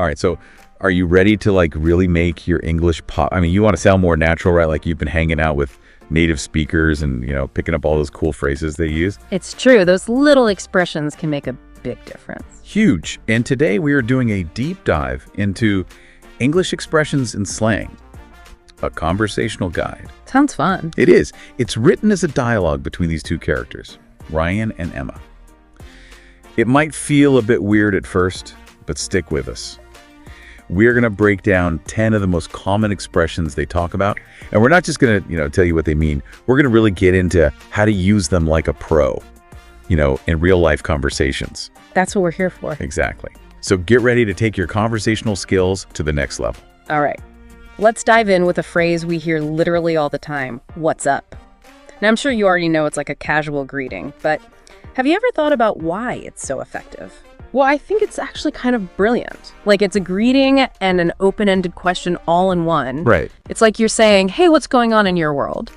right, so are you ready to like really make your English pop? I mean, you want to sound more natural, right? Like you've been hanging out with native speakers and, picking up all those cool phrases they use. It's true. Those little expressions can make a big difference. Huge. And today we are doing a deep dive into English expressions and slang, a conversational guide. Sounds fun. It is. It's written as a dialogue between these two characters, Ryan and Emma. It might feel a bit weird at first, but stick with us. We're going to break down 10 of the most common expressions they talk about. And we're not just going to, tell you what they mean. We're going to really get into how to use them like a pro, in real life conversations. That's what we're here for. Exactly. So get ready to take your conversational skills to the next level. All right. Let's dive in with a phrase we hear literally all the time. What's up? Now, I'm sure you already know it's like a casual greeting, but have you ever thought about why it's so effective? Well, I think it's actually kind of brilliant. Like, it's a greeting and an open-ended question all in one. Right. It's like you're saying, hey, what's going on in your world,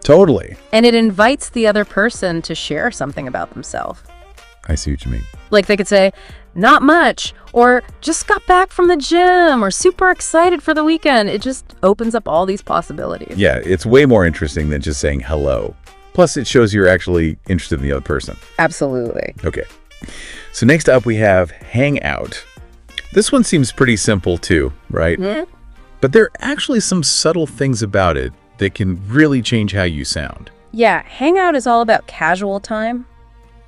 Totally. And it invites the other person to share something about themselves. I see what you mean. Like, they could say, not much, or just got back from the gym, or super excited for the weekend. It just opens up all these possibilities. Yeah, it's way more interesting than just saying hello. Plus, it shows you're actually interested in the other person. Absolutely. Okay. So next up, we have hang out. This one seems pretty simple too, right? Mm-hmm. But there are actually some subtle things about it that can really change how you sound. Yeah, hangout is all about casual time,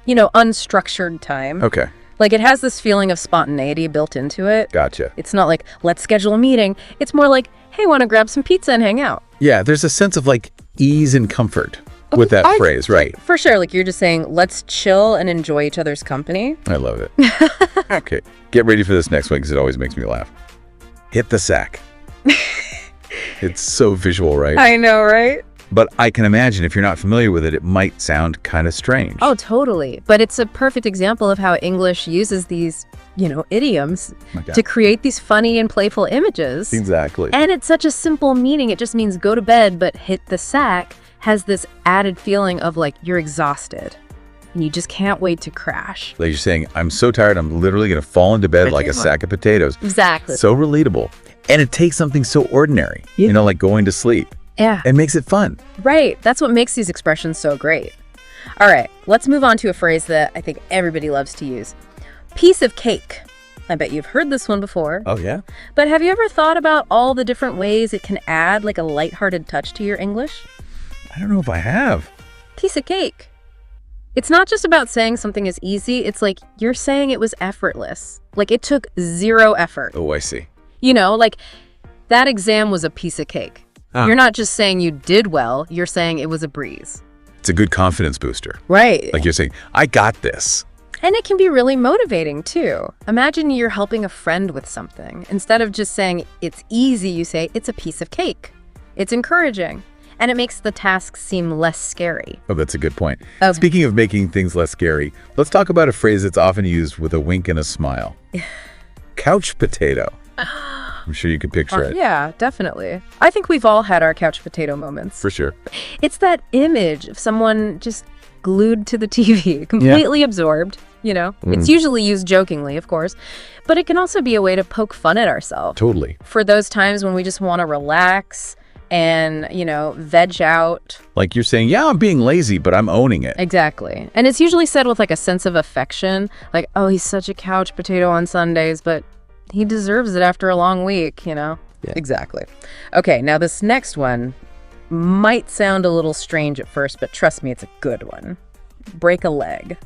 unstructured time. Okay. Like, it has this feeling of spontaneity built into it. Gotcha. It's not like, let's schedule a meeting. It's more like, hey, want to grab some pizza and hang out? Yeah, there's a sense of like ease and comfort with that phrase, right? For sure. Like, you're just saying, let's chill and enjoy each other's company. I love it. Okay, get ready for this next one because it always makes me laugh. Hit the sack. It's so visual, right? I know, right? But I can imagine if you're not familiar with it, it might sound kind of strange. Oh, totally. But it's a perfect example of how English uses these, idioms to create these funny and playful images. Exactly. And it's such a simple meaning. It just means go to bed, but hit the sack has this added feeling of like you're exhausted and you just can't wait to crash. Like you're saying, I'm so tired, I'm literally going to fall into bed like a sack of potatoes. Exactly. So relatable. And it takes something so ordinary, like going to sleep. Yeah. It makes it fun. Right. That's what makes these expressions so great. All right. Let's move on to a phrase that I think everybody loves to use. Piece of cake. I bet you've heard this one before. Oh, yeah? But have you ever thought about all the different ways it can add like a lighthearted touch to your English? I don't know if I have. Piece of cake. It's not just about saying something is easy. It's like you're saying it was effortless. Like it took zero effort. Oh, I see. Like that exam was a piece of cake. You're not just saying you did well. You're saying it was a breeze. It's a good confidence booster. Right. Like you're saying, I got this. And it can be really motivating too. Imagine you're helping a friend with something. Instead of just saying it's easy, you say it's a piece of cake. It's encouraging. And it makes the task seem less scary. Oh, that's a good point. Speaking of making things less scary, let's talk about a phrase that's often used with a wink and a smile. Couch potato. I'm sure you could picture it. Yeah, definitely. I think we've all had our couch potato moments. For sure. It's that image of someone just glued to the TV, completely absorbed, It's usually used jokingly, of course, but it can also be a way to poke fun at ourselves. Totally. For those times when we just want to relax and, veg out. Like you're saying, yeah, I'm being lazy, but I'm owning it. Exactly. And it's usually said with like a sense of affection, like, oh, he's such a couch potato on Sundays, but he deserves it after a long week, Yeah. Exactly. Okay, now this next one might sound a little strange at first, but trust me, it's a good one. Break a leg.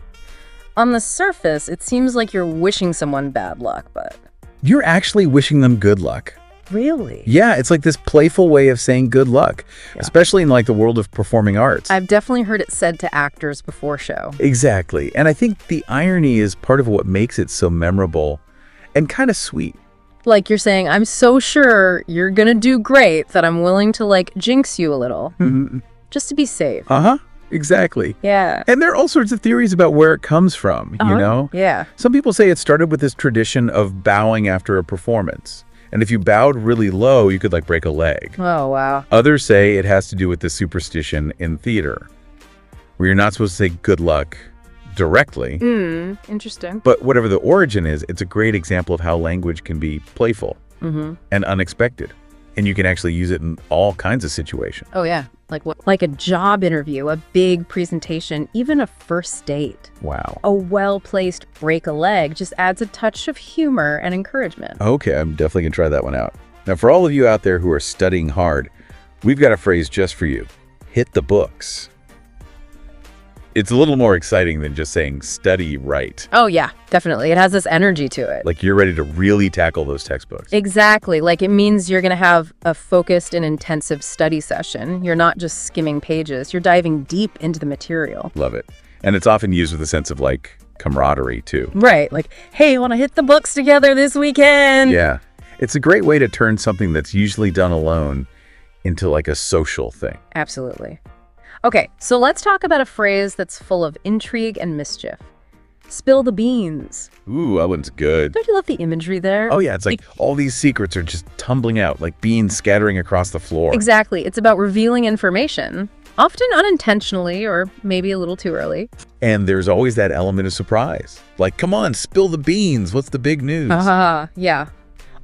On the surface, it seems like you're wishing someone bad luck, but... You're actually wishing them good luck. Really? Yeah, it's like this playful way of saying good luck, especially in like the world of performing arts. I've definitely heard it said to actors before show. Exactly. And I think the irony is part of what makes it so memorable and kind of sweet. Like you're saying, I'm so sure you're going to do great that I'm willing to like jinx you a little. Just to be safe. Uh-huh. Exactly. Yeah. And there are all sorts of theories about where it comes from, Yeah. Some people say it started with this tradition of bowing after a performance. And if you bowed really low, you could like break a leg. Oh, wow. Others say it has to do with the superstition in theater, where you're not supposed to say good luck, directly. Interesting. But whatever the origin is, it's a great example of how language can be playful and unexpected. And you can actually use it in all kinds of situations. Oh, yeah. Like what? Like a job interview, a big presentation, even a first date. Wow. A well-placed break a leg just adds a touch of humor and encouragement. Okay, I'm definitely going to try that one out. Now, for all of you out there who are studying hard, we've got a phrase just for you. Hit the books. It's a little more exciting than just saying study right. Oh, yeah, definitely. It has this energy to it. Like you're ready to really tackle those textbooks. Exactly. Like it means you're going to have a focused and intensive study session. You're not just skimming pages. You're diving deep into the material. Love it. And it's often used with a sense of like camaraderie too. Right. Like, hey, want to hit the books together this weekend? Yeah. It's a great way to turn something that's usually done alone into like a social thing. Absolutely. Okay, so let's talk about a phrase that's full of intrigue and mischief. Spill the beans. Ooh, that one's good. Don't you love the imagery there? Oh, yeah. It's like all these secrets are just tumbling out, like beans scattering across the floor. Exactly. It's about revealing information, often unintentionally or maybe a little too early. And there's always that element of surprise. Like, come on, spill the beans. What's the big news? Yeah.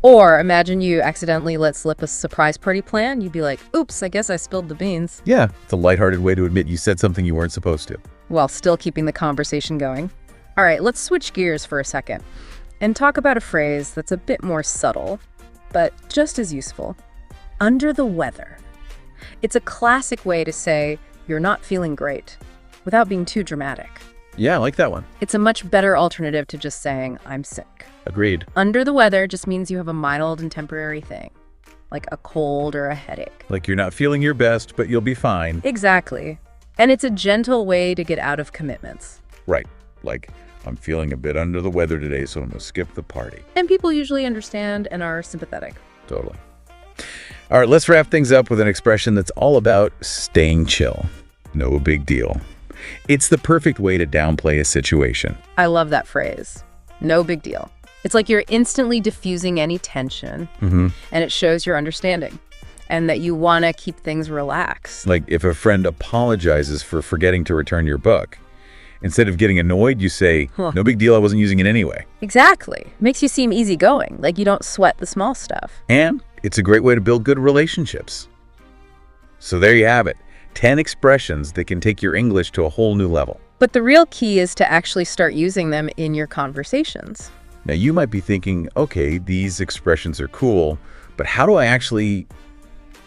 Or imagine you accidentally let slip a surprise party plan. You'd be like, oops, I guess I spilled the beans. Yeah, it's a lighthearted way to admit you said something you weren't supposed to. While still keeping the conversation going. All right, let's switch gears for a second and talk about a phrase that's a bit more subtle, but just as useful. Under the weather. It's a classic way to say you're not feeling great without being too dramatic. Yeah, I like that one. It's a much better alternative to just saying, I'm sick. Agreed. Under the weather just means you have a mild and temporary thing, like a cold or a headache. Like you're not feeling your best, but you'll be fine. Exactly. And it's a gentle way to get out of commitments. Right. Like, I'm feeling a bit under the weather today, so I'm going to skip the party. And people usually understand and are sympathetic. Totally. All right, let's wrap things up with an expression that's all about staying chill. No big deal. It's the perfect way to downplay a situation. I love that phrase. No big deal. It's like you're instantly diffusing any tension, and it shows your understanding and that you want to keep things relaxed. Like if a friend apologizes for forgetting to return your book, instead of getting annoyed, you say, no big deal, I wasn't using it anyway. Exactly. Makes you seem easygoing, like you don't sweat the small stuff. And it's a great way to build good relationships. So there you have it. 10 expressions that can take your English to a whole new level. But the real key is to actually start using them in your conversations. Now, you might be thinking, okay, these expressions are cool, but how do I actually,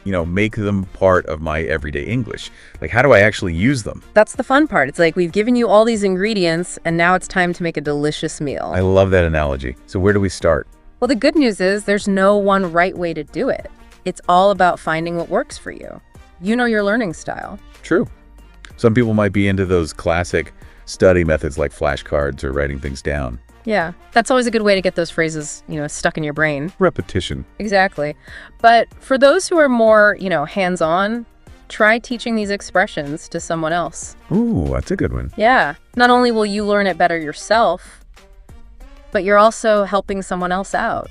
make them part of my everyday English? Like, how do I actually use them? That's the fun part. It's like we've given you all these ingredients, and now it's time to make a delicious meal. I love that analogy. So where do we start? Well, the good news is there's no one right way to do it. It's all about finding what works for you. You know your learning style. True. Some people might be into those classic study methods like flashcards or writing things down. Yeah, that's always a good way to get those phrases, stuck in your brain. Repetition. Exactly. But for those who are more, hands-on, try teaching these expressions to someone else. Ooh, that's a good one. Yeah. Not only will you learn it better yourself, but you're also helping someone else out.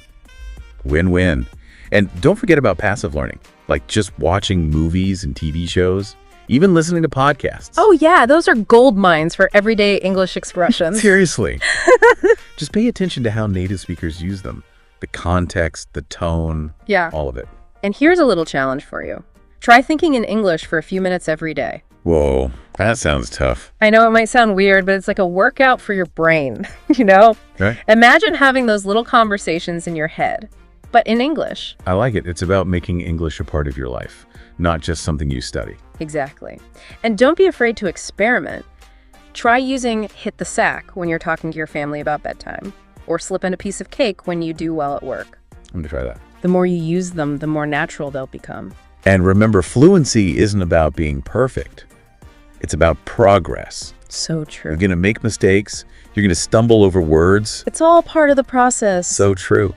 Win-win. And don't forget about passive learning, like just watching movies and TV shows, even listening to podcasts. Oh, yeah. Those are gold mines for everyday English expressions. Seriously. Just pay attention to how native speakers use them. The context, the tone, all of it. And here's a little challenge for you. Try thinking in English for a few minutes every day. Whoa, that sounds tough. I know it might sound weird, but it's like a workout for your brain, Right. Imagine having those little conversations in your head, but in English. I like it. It's about making English a part of your life, not just something you study. Exactly. And don't be afraid to experiment. Try using hit the sack when you're talking to your family about bedtime, or slip in a piece of cake when you do well at work. I'm going to try that. The more you use them, the more natural they'll become. And remember, fluency isn't about being perfect. It's about progress. So true. You're going to make mistakes. You're going to stumble over words. It's all part of the process. So true.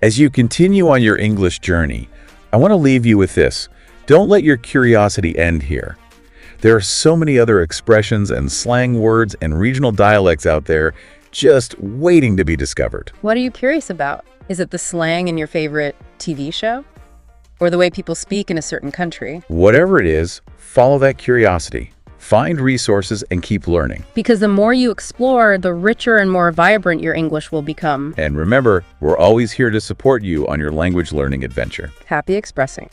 As you continue on your English journey, I want to leave you with this. Don't let your curiosity end here. There are so many other expressions and slang words and regional dialects out there just waiting to be discovered. What are you curious about? Is it the slang in your favorite TV show? Or the way people speak in a certain country? Whatever it is, follow that curiosity. Find resources and keep learning. Because the more you explore, the richer and more vibrant your English will become. And remember, we're always here to support you on your language learning adventure. Happy expressing.